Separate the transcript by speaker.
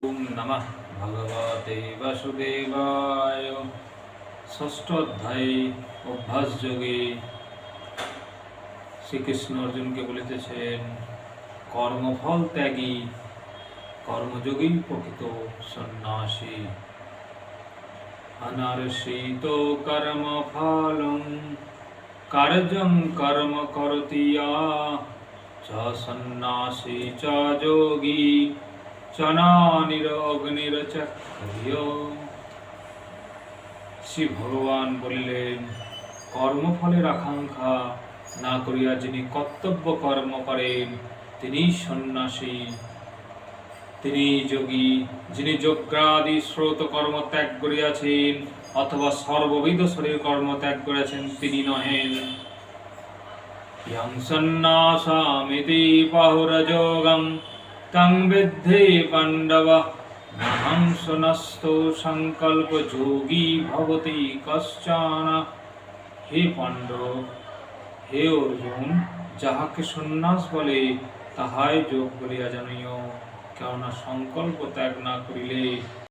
Speaker 1: ওম নমঃ ভগবতে বাসুদেবায়। ষষ্ঠ অধ্যায়ে অভ্যাস যোগে শ্রীকৃষ্ণ অর্জুনকে বলিতেছেন, কর্মফল ত্যাগী কর্মযোগী প্রকৃত সন্ন্যাসী। অনার্ষিত কর্মফলং কার্যং কর্ম করতি চ সন্ন্যাসী চ যোগী শ্রী ভগবান বলিলেন, কর্মফলের আকাঙ্ক্ষা না করিয়া যিনি কর্তব্য কর্ম করেন তিনি সন্ন্যাসী, তিনি যোগী। যিনি যজ্ঞাদি শ্রোত কর্ম ত্যাগ করিয়াছেন অথবা সর্ববিধ শরীর কর্ম ত্যাগ করিয়াছেন তিনি নহেন। ইয়ং সন্ন্যাসামিতি বাহুরযোগং তং বিদ্ধি পাণ্ডব নাহং সন্ন্যস্তো সংকল্প যোগী ভবতি কশ্চন। হে পাণ্ডব, হে অর্জুন, যাহাকে সন্ন্যাস বলে তাহাই যোগ বলিয়া জানিও, কেননা সংকল্প ত্যাগ না করিলে